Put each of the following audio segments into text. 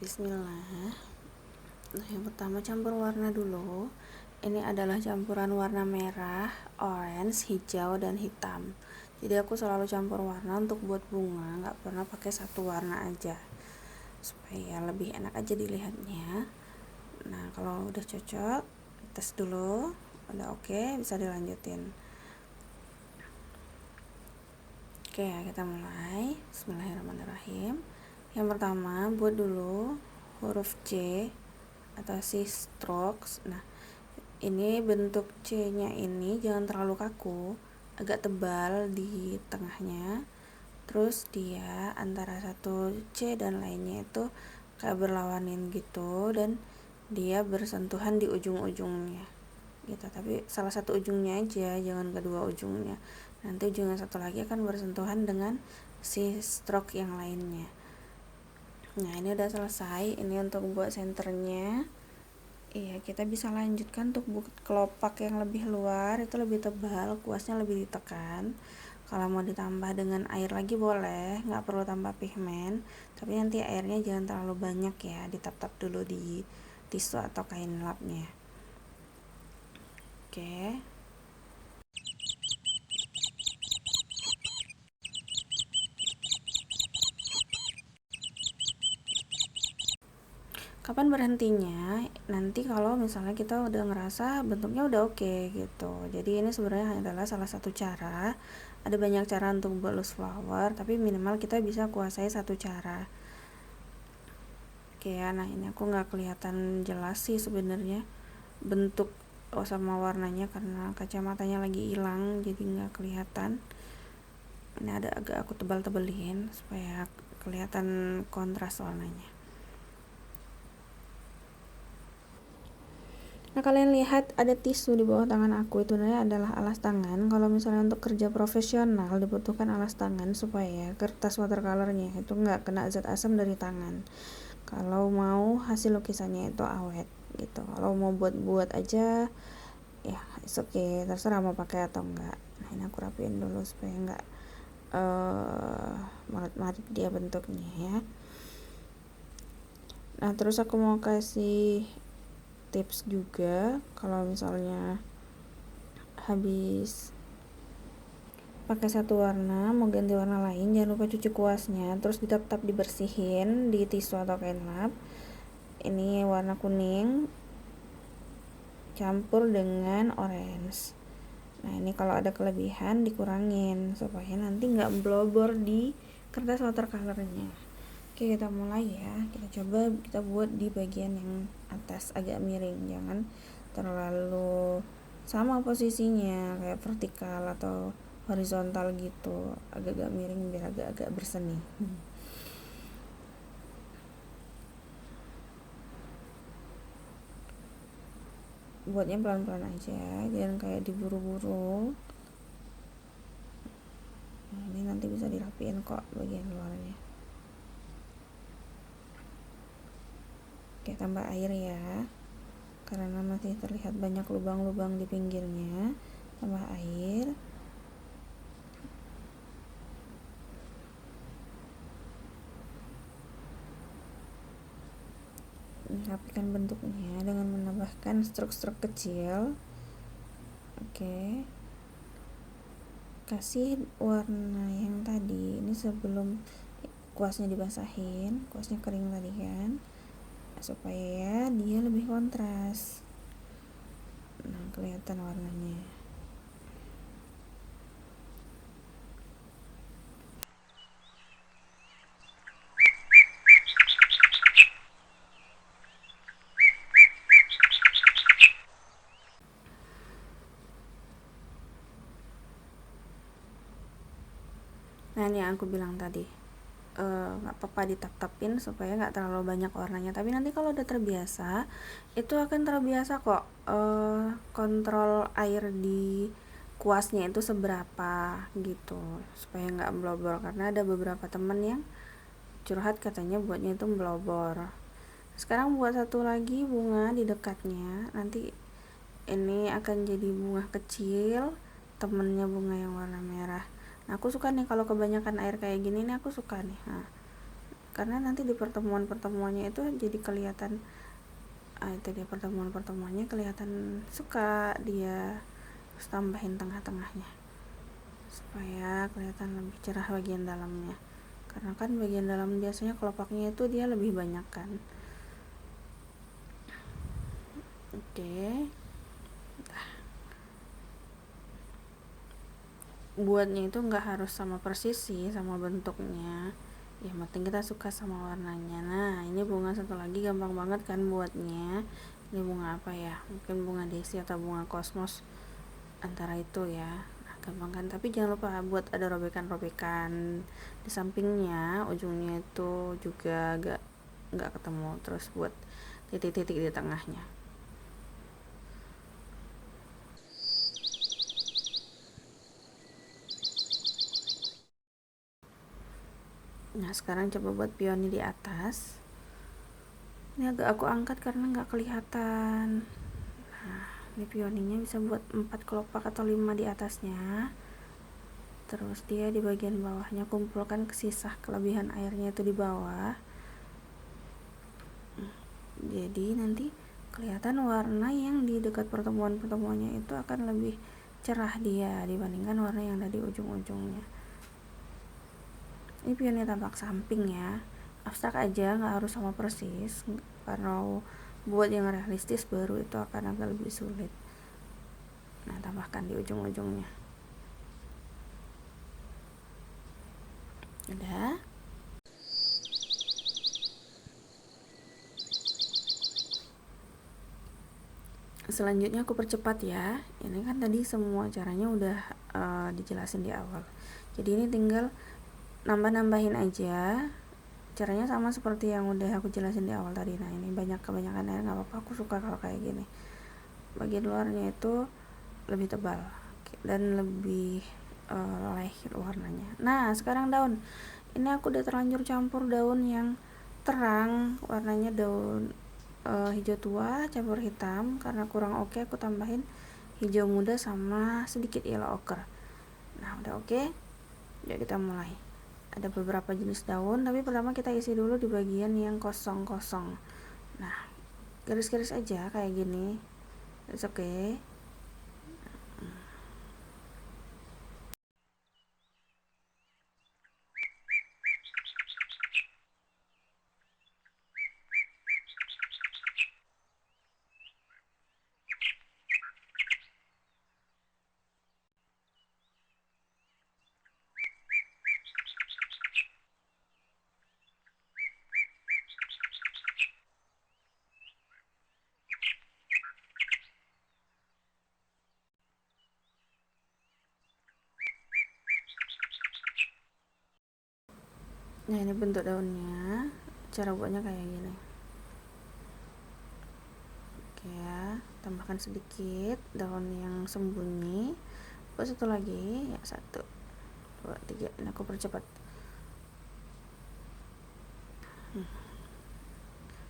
Bismillah. Nah, yang pertama campur warna dulu. Ini adalah campuran warna merah, orange, hijau, dan hitam. Jadi aku selalu campur warna untuk buat bunga, nggak pernah pakai satu warna aja, supaya lebih enak aja dilihatnya. Nah, kalau udah cocok, tes dulu. Udah oke, bisa dilanjutin. Oke, kita mulai. Bismillahirrahmanirrahim. Yang pertama, buat dulu huruf C atau si strokes. Nah, ini bentuk C-nya ini jangan terlalu kaku, agak tebal di tengahnya. Terus dia antara satu C dan lainnya itu kayak berlawanin gitu, dan dia bersentuhan di ujung-ujungnya gitu. Tapi salah satu ujungnya aja, jangan kedua ujungnya. Nanti ujung yang satu lagi akan bersentuhan dengan si stroke yang lainnya. Nah, ini udah selesai. Ini untuk buat senternya. Iya, kita bisa lanjutkan untuk buat kelopak yang lebih luar, itu lebih tebal, kuasnya lebih ditekan. Kalau mau ditambah dengan air lagi boleh, nggak perlu tambah pigmen, tapi nanti airnya jangan terlalu banyak ya, ditap-tap dulu di tisu atau kain lapnya. Oke. Kapan berhentinya? Nanti kalau misalnya kita udah ngerasa bentuknya udah oke gitu. Jadi ini sebenarnya adalah salah satu cara. Ada banyak cara untuk buat loose flower, tapi minimal kita bisa kuasai satu cara. Oke ya, nah ini aku nggak kelihatan jelas sih sebenarnya bentuk sama warnanya karena kacamatanya lagi hilang, jadi nggak kelihatan. Ini ada agak aku tebal-tebelin supaya kelihatan kontras warnanya. Nah, kalian lihat ada tisu di bawah tangan aku, itu adalah alas tangan. Kalau misalnya untuk kerja profesional dibutuhkan alas tangan supaya kertas watercolornya itu nggak kena zat asam dari tangan. Kalau mau hasil lukisannya itu awet gitu. Kalau mau buat-buat aja ya oke, terserah mau pakai atau enggak. Nah, ini aku rapiin dulu supaya enggak marit-marit dia bentuknya ya. Nah, terus aku mau kasih tips juga, kalau misalnya habis pakai satu warna mau ganti warna lain, jangan lupa cuci kuasnya, terus ditap-tap dibersihin di tisu atau kain lap. Ini warna kuning campur dengan orange. Nah, ini kalau ada kelebihan dikurangin supaya nanti nggak blobor di kertas watercolornya. Oke, kita mulai ya. Kita coba kita buat di bagian yang atas agak miring, jangan terlalu sama posisinya kayak vertikal atau horizontal gitu, agak-agak miring biar agak-agak berseni. Buatnya pelan-pelan aja, jangan kayak diburu-buru. Nah, ini nanti bisa dirapiin kok bagian luarnya. Oke, tambah air ya, karena masih terlihat banyak lubang-lubang di pinggirnya. Tambah air. Rapikan bentuknya dengan menambahkan strok-strok kecil. Oke, kasih warna yang tadi ini sebelum kuasnya dibasahin, kuasnya kering tadi kan, supaya ya dia lebih kontras. Nah, kelihatan warnanya. Nah, ini yang aku bilang tadi, nggak apa-apa ditap-tapin supaya nggak terlalu banyak warnanya, tapi nanti kalau udah terbiasa itu akan terbiasa kok kontrol air di kuasnya itu seberapa gitu, supaya nggak blobor, karena ada beberapa temen yang curhat katanya buatnya itu blobor. Sekarang buat satu lagi bunga di dekatnya, nanti ini akan jadi bunga kecil temennya bunga yang warna merah. Nah, aku suka nih kalau kebanyakan air kayak gini nih, aku suka nih. Nah, karena nanti di pertemuan-pertemuannya itu jadi kelihatan, itu dia pertemuan-pertemuannya kelihatan suka dia. Terus tambahin tengah-tengahnya supaya kelihatan lebih cerah bagian dalamnya, karena kan bagian dalam biasanya kelopaknya itu dia lebih banyak kan. Oke. Buatnya itu nggak harus sama persis sih sama bentuknya, yang penting kita suka sama warnanya. Nah, ini bunga satu lagi gampang banget kan buatnya. Ini bunga apa ya, mungkin bunga desi atau bunga kosmos, antara itu ya. Nah, gampang kan, tapi jangan lupa buat ada robekan-robekan di sampingnya, ujungnya itu juga nggak ketemu, terus buat titik-titik di tengahnya. Nah, sekarang coba buat pioni di atas. Ini agak aku angkat karena nggak kelihatan. Nah, ini pioninya bisa buat 4 kelopak atau 5 di atasnya. Terus dia di bagian bawahnya kumpulkan sisa kelebihan airnya itu di bawah. Jadi nanti kelihatan warna yang di dekat pertemuan-pertemuannya itu akan lebih cerah dia dibandingkan warna yang ada di ujung-ujungnya. Ini pioni tampak samping ya, abstrak aja, nggak harus sama persis. Karena buat yang realistis baru itu akan agak lebih sulit. Nah, tambahkan di ujung-ujungnya. Udah. Selanjutnya aku percepat ya. Ini kan tadi semua caranya udah dijelasin di awal. Jadi ini tinggal nambah-nambahin aja. Caranya sama seperti yang udah aku jelasin di awal tadi. Nah, ini kebanyakan air nggak apa-apa, aku suka kalau kayak gini. Bagian luarnya itu lebih tebal dan lebih light warnanya. Nah, sekarang daun. Ini aku udah terlanjur campur daun yang terang, warnanya daun hijau tua campur hitam. Karena kurang oke, aku tambahin hijau muda sama sedikit yellow ochre. Nah, udah oke. Yuk kita mulai. Ada beberapa jenis daun, tapi pertama kita isi dulu di bagian yang kosong-kosong. Nah, garis-garis aja kayak gini. It's okay. Nah, ini bentuk daunnya. Cara buatnya kayak gini. Oke ya, tambahkan sedikit daun yang sembunyi. Buat satu lagi, ya 1, 2, 3. Ini aku percepat.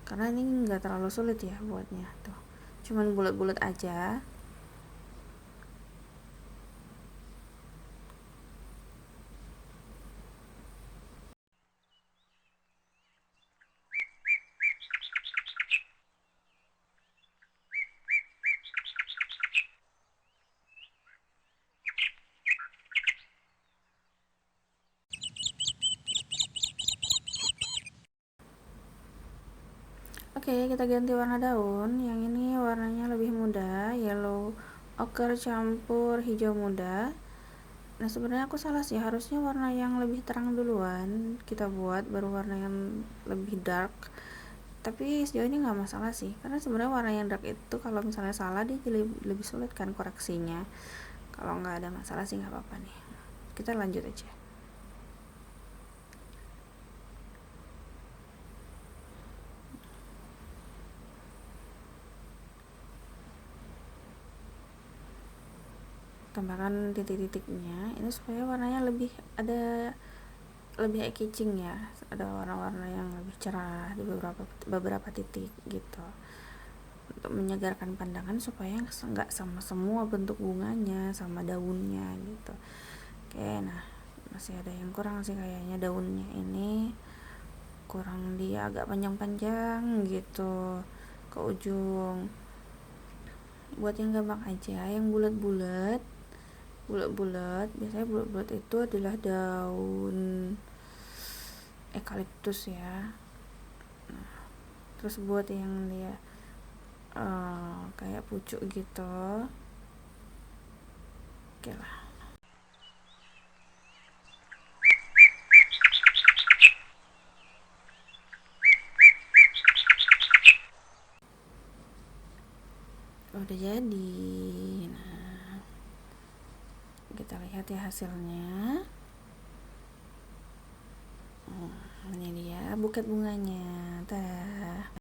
Karena ini nggak terlalu sulit ya buatnya. Tuh, cuman bulat-bulat aja. Oke, kita ganti warna daun. Yang ini warnanya lebih muda, yellow ochre campur hijau muda. Nah, sebenarnya aku salah sih, harusnya warna yang lebih terang duluan kita buat, baru warna yang lebih dark. Tapi sejauh ini nggak masalah sih, karena sebenarnya warna yang dark itu kalau misalnya salah dia jadi lebih sulit kan koreksinya. Kalau nggak ada masalah sih nggak apa-apa nih. Kita lanjut aja. Tambahkan titik-titiknya ini supaya warnanya lebih eye catching ya, ada warna-warna yang lebih cerah di beberapa titik gitu, untuk menyegarkan pandangan supaya nggak sama semua bentuk bunganya sama daunnya gitu. Oke, nah masih ada yang kurang sih kayaknya daunnya ini. kurang dia agak panjang-panjang gitu ke ujung. Buat yang gampang aja, yang bulat-bulat biasanya bulat-bulat itu adalah daun eukaliptus ya. Terus buat yang dia kayak pucuk gitu, oke lah. Udah jadi. Nah, kita lihat ya hasilnya. Ini dia buket bunganya. Tada.